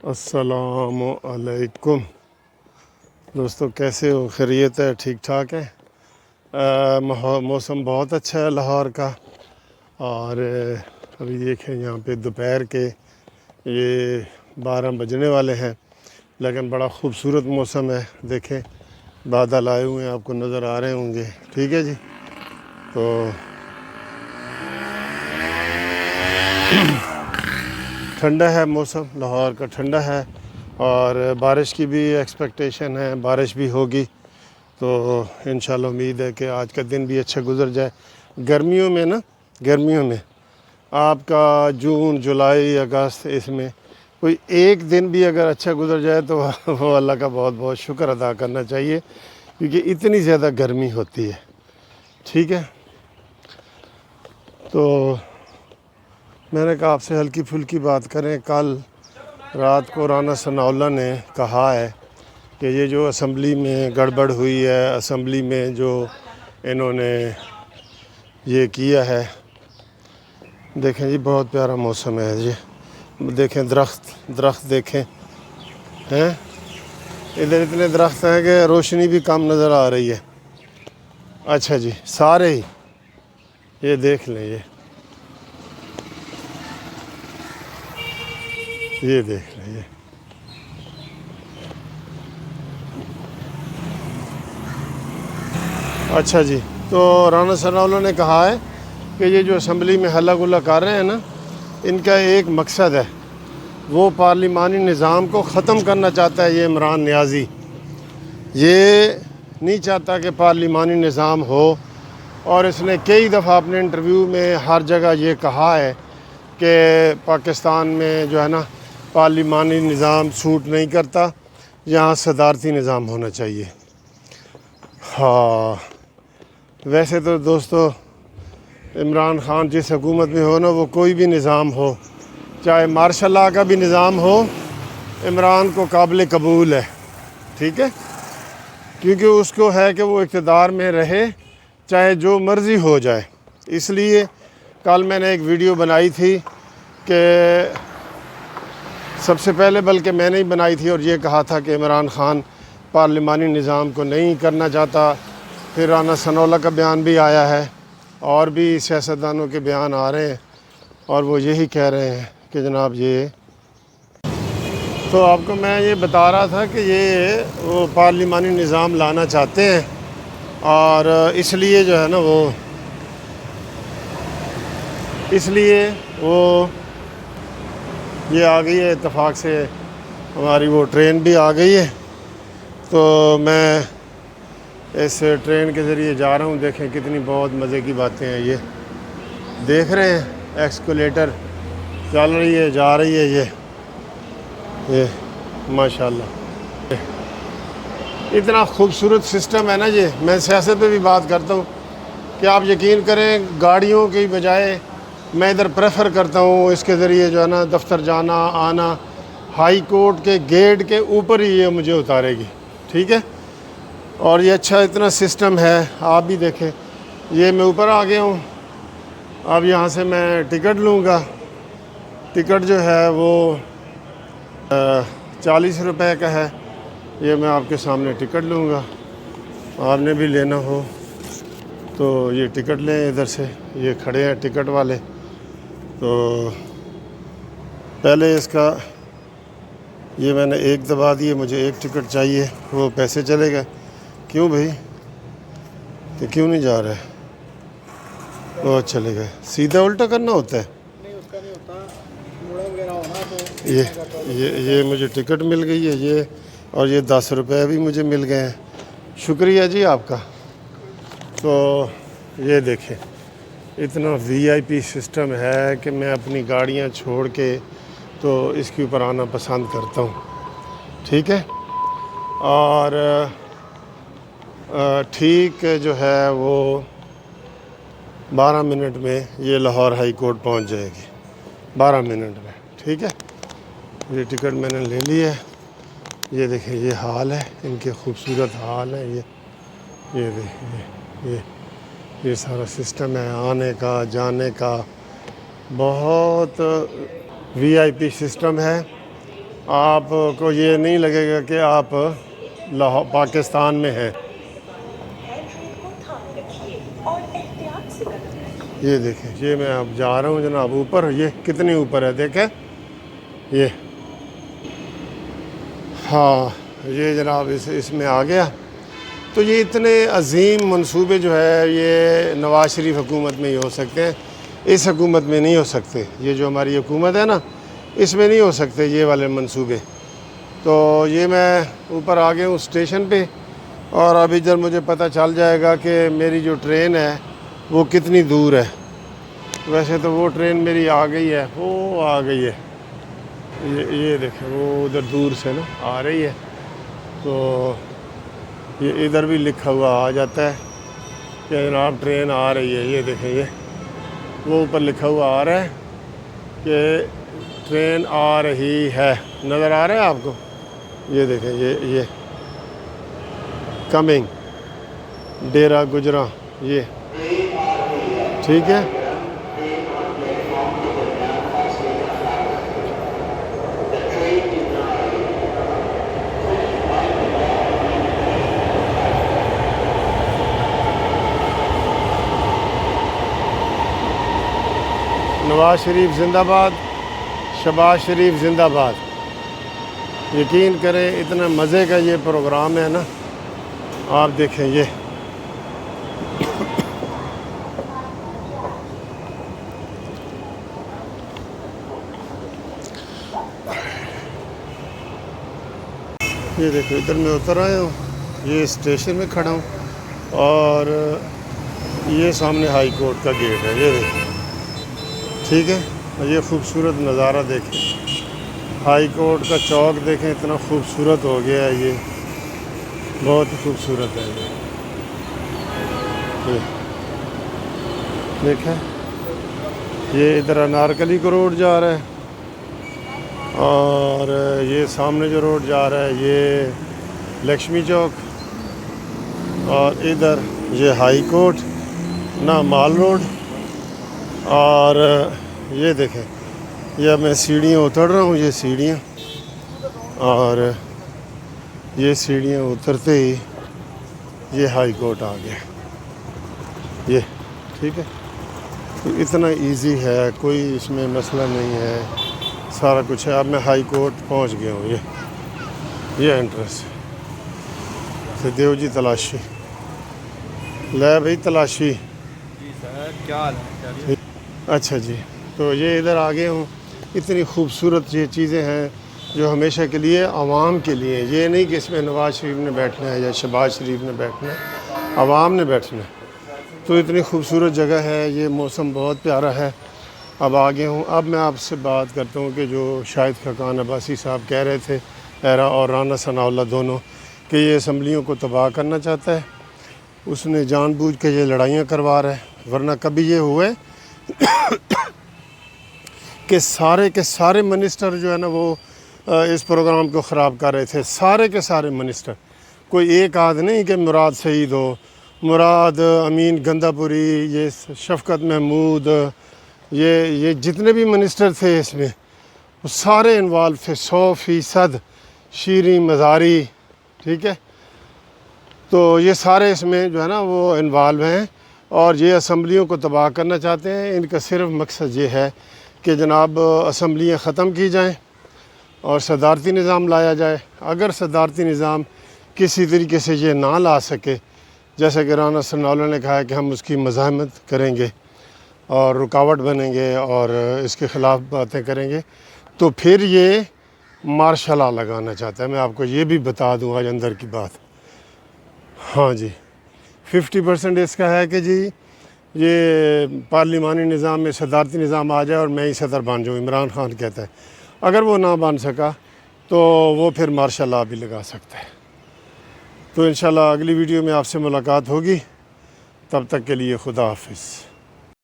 السلام علیکم دوستو، کیسے ہو؟ خیریت ہے؟ ٹھیک ٹھاک ہے؟ موسم بہت اچھا ہے لاہور کا، اور ابھی دیکھیں یہاں پہ دوپہر کے یہ 12 بجنے والے ہیں، لیکن بڑا خوبصورت موسم ہے۔ دیکھیں بادل آئے ہوئے ہیں، آپ کو نظر آ رہے ہوں گے، ٹھیک ہے جی۔ تو ٹھنڈا ہے موسم، لاہور کا ٹھنڈا ہے، اور بارش کی بھی ایکسپیکٹیشن ہے، بارش بھی ہوگی۔ تو انشاءاللہ امید ہے کہ آج کا دن بھی اچھا گزر جائے۔ گرمیوں میں آپ کا جون، جولائی، اگست، اس میں کوئی ایک دن بھی اگر اچھا گزر جائے تو وہ اللہ کا بہت بہت شکر ادا کرنا چاہیے، کیونکہ اتنی زیادہ گرمی ہوتی ہے، ٹھیک ہے۔ تو میں نے کہا آپ سے ہلکی پھلکی بات کریں۔ کل رات کو رانا ثناء اللہ نے کہا ہے کہ یہ جو اسمبلی میں گڑبڑ ہوئی ہے، اسمبلی میں جو انہوں نے یہ کیا ہے، دیکھیں جی بہت پیارا موسم ہے جی، دیکھیں درخت دیکھیں ہیں، ادھر اتنے درخت ہیں کہ روشنی بھی کم نظر آ رہی ہے۔ اچھا جی، سارے ہی یہ دیکھ لیں، یہ دیکھ لیں، اچھا جی۔ تو رانا ثناء اللہ نے کہا ہے کہ یہ جو اسمبلی میں ہلا گلا کر رہے ہیں نا، ان کا ایک مقصد ہے، وہ پارلیمانی نظام کو ختم کرنا چاہتا ہے یہ عمران نیازی۔ یہ نہیں چاہتا کہ پارلیمانی نظام ہو، اور اس نے کئی دفعہ اپنے انٹرویو میں ہر جگہ یہ کہا ہے کہ پاکستان میں جو ہے نا پارلیمانی نظام سوٹ نہیں کرتا، یہاں صدارتی نظام ہونا چاہیے۔ ہاں، ویسے تو دوستو عمران خان جس حکومت میں ہو نا، وہ کوئی بھی نظام ہو، چاہے مارشل لاء کا بھی نظام ہو، عمران کو قابل قبول ہے، ٹھیک ہے، کیونکہ اس کو ہے کہ وہ اقتدار میں رہے چاہے جو مرضی ہو جائے۔ اس لیے کل میں نے ایک ویڈیو بنائی تھی کہ سب سے پہلے بلکہ میں نے ہی بنائی تھی، اور یہ کہا تھا کہ عمران خان پارلیمانی نظام کو نہیں کرنا چاہتا۔ پھر رانا ثناء اللہ کا بیان بھی آیا ہے، اور بھی سیاستدانوں کے بیان آ رہے ہیں، اور وہ یہی کہہ رہے ہیں کہ جناب یہ، تو آپ کو میں یہ بتا رہا تھا کہ یہ وہ پارلیمانی نظام لانا چاہتے ہیں، اور اس لیے جو ہے نا وہ یہ آ گئی ہے اتفاق سے، ہماری وہ ٹرین بھی آ گئی ہے، تو میں اس ٹرین کے ذریعے جا رہا ہوں۔ دیکھیں کتنی بہت مزے کی باتیں ہیں، یہ دیکھ رہے ہیں، ایکسکولیٹر چل رہی ہے، جا رہی ہے، یہ ماشاءاللہ اتنا خوبصورت سسٹم ہے نا جی۔ میں سیاست پہ بھی بات کرتا ہوں کہ آپ یقین کریں، گاڑیوں کی بجائے میں ادھر پریفر کرتا ہوں اس کے ذریعے جو ہے نا دفتر جانا آنا۔ ہائی کورٹ کے گیٹ کے اوپر ہی یہ مجھے اتارے گی، ٹھیک ہے، اور یہ اچھا اتنا سسٹم ہے، آپ بھی دیکھیں۔ یہ میں اوپر آ گیا ہوں، اب یہاں سے میں ٹکٹ لوں گا۔ ٹکٹ جو ہے وہ 40 روپے کا ہے، یہ میں آپ کے سامنے ٹکٹ لوں گا، آپ نے بھی لینا ہو تو یہ ٹکٹ لیں ادھر سے، یہ کھڑے ہیں ٹکٹ والے۔ تو پہلے اس کا یہ میں نے ایک دبا دیے، مجھے ایک ٹکٹ چاہیے، وہ پیسے چلے گئے۔ کیوں بھائی، کہ کیوں نہیں جا رہا ہے؟ وہ چلے گئے، سیدھا الٹا کرنا ہوتا ہے؟ یہ مجھے ٹکٹ مل گئی ہے، یہ، اور یہ 10 روپے بھی مجھے مل گئے ہیں، شکریہ جی آپ کا۔ تو یہ دیکھیں اتنا وی آئی پی سسٹم ہے کہ میں اپنی گاڑیاں چھوڑ کے تو اس کے اوپر آنا پسند کرتا ہوں، ٹھیک ہے۔ اور ٹھیک جو ہے وہ 12 منٹ میں یہ لاہور ہائی کورٹ پہنچ جائے گی، 12 منٹ میں، ٹھیک ہے۔ یہ ٹکٹ میں نے لے لی ہے، یہ دیکھیں یہ حال ہے، ان کے خوبصورت حال ہے، یہ دیکھیں یہ سارا سسٹم ہے آنے کا جانے کا، بہت وی آئی پی سسٹم ہے۔ آپ کو یہ نہیں لگے گا کہ آپ لاہور پاکستان میں ہیں۔ یہ دیکھیں، یہ میں اب جا رہا ہوں جناب اوپر، یہ کتنی اوپر ہے دیکھیں یہ، ہاں یہ جناب اس میں آ گیا۔ تو یہ اتنے عظیم منصوبے جو ہے یہ نواز شریف حکومت میں ہی ہو سکتے ہیں، اس حکومت میں نہیں ہو سکتے۔ یہ جو ہماری حکومت ہے نا، اس میں نہیں ہو سکتے یہ والے منصوبے۔ تو یہ میں اوپر آ گیا ہوں اسٹیشن پہ، اور ابھی جب مجھے پتہ چل جائے گا کہ میری جو ٹرین ہے وہ کتنی دور ہے۔ ویسے تو وہ ٹرین میری آ گئی ہے، وہ آ گئی ہے، یہ دیکھیں وہ ادھر دور سے نا آ رہی ہے۔ تو یہ ادھر بھی لکھا ہوا آ جاتا ہے کہ جناب ٹرین آ رہی ہے۔ یہ دیکھیں، یہ وہ اوپر لکھا ہوا آ رہا ہے کہ ٹرین آ رہی ہے، نظر آ رہا ہے آپ کو؟ یہ دیکھیں، یہ کمنگ ڈیرہ گجراں، یہ ٹھیک ہے۔ نواز شریف زندہ باد، شہباز شریف زندہ باد۔ یقین کریں اتنا مزے کا یہ پروگرام ہے نا، آپ دیکھیں یہ دیکھو ادھر میں اتر آیا ہوں، یہ اسٹیشن میں کھڑا ہوں، اور یہ سامنے ہائی کورٹ کا گیٹ ہے، یہ دیکھیں ٹھیک ہے۔ اور یہ خوبصورت نظارہ دیکھیں، ہائی کورٹ کا چوک دیکھیں، اتنا خوبصورت ہو گیا ہے، یہ بہت خوبصورت ہے یہ دیکھیں۔ یہ ادھر انارکلی کو روڈ جا رہا ہے، اور یہ سامنے جو روڈ جا رہا ہے یہ لکشمی چوک، اور ادھر یہ ہائی کورٹ نا مال روڈ۔ اور یہ دیکھیں، یہ میں سیڑھیاں اتر رہا ہوں، یہ سیڑھیاں، اور یہ سیڑھیاں اترتے ہی یہ ہائی کورٹ آ گیا، یہ ٹھیک ہے۔ تو اتنا ایزی ہے، کوئی اس میں مسئلہ نہیں ہے، سارا کچھ ہے۔ اب میں ہائی کورٹ پہنچ گیا ہوں، یہ انٹرنس سے دیو جی تلاشی لے بھائی تلاشی۔ جی سر، کیا حال ہے؟ اچھا جی، تو یہ ادھر آ گئے ہوں۔ اتنی خوبصورت یہ چیزیں ہیں جو ہمیشہ کے لیے عوام کے لیے، یہ نہیں کہ اس میں نواز شریف نے بیٹھنا ہے یا شہباز شریف نے بیٹھنا ہے، عوام نے بیٹھنا ہے۔ تو اتنی خوبصورت جگہ ہے، یہ موسم بہت پیارا ہے۔ اب آگے ہوں، اب میں آپ سے بات کرتا ہوں کہ جو شاہد خاقان عباسی صاحب کہہ رہے تھے، ایرا اور رانا ثناء اللہ دونوں، کہ یہ اسمبلیوں کو تباہ کرنا چاہتا ہے، اس نے جان بوجھ کے یہ لڑائیاں کروا رہا ہے۔ ورنہ کبھی یہ ہوئے کہ سارے کے سارے منسٹر جو ہے نا وہ اس پروگرام کو خراب کر رہے تھے، سارے کے سارے منسٹر، کوئی ایک آدھ نہیں کہ مراد سعید ہو، مراد امین گندہ پوری، یہ شفقت محمود، یہ جتنے بھی منسٹر تھے اس میں وہ سارے انوالو تھے 100%۔ شیریں مزاری، ٹھیک ہے، تو یہ سارے اس میں جو ہے نا وہ انوالو ہیں، اور یہ اسمبلیوں کو تباہ کرنا چاہتے ہیں۔ ان کا صرف مقصد یہ ہے کہ جناب اسمبلیاں ختم کی جائیں اور صدارتی نظام لایا جائے۔ اگر صدارتی نظام کسی طریقے سے یہ نہ لا سکے، جیسے کہ رانا ثناء اللہ نے کہا ہے کہ ہم اس کی مزاحمت کریں گے اور رکاوٹ بنیں گے اور اس کے خلاف باتیں کریں گے، تو پھر یہ مارشل لا لگانا چاہتا ہے۔ میں آپ کو یہ بھی بتا دوں آج اندر کی بات، ہاں جی 50% اس کا ہے کہ جی یہ پارلیمانی نظام میں صدارتی نظام آ جائے اور میں ہی صدر بن جاؤں، عمران خان کہتا ہے۔ اگر وہ نہ بن سکا تو وہ پھر مارشل لا بھی لگا سکتا ہے۔ تو انشاءاللہ اگلی ویڈیو میں آپ سے ملاقات ہوگی، تب تک کے لیے خدا حافظ۔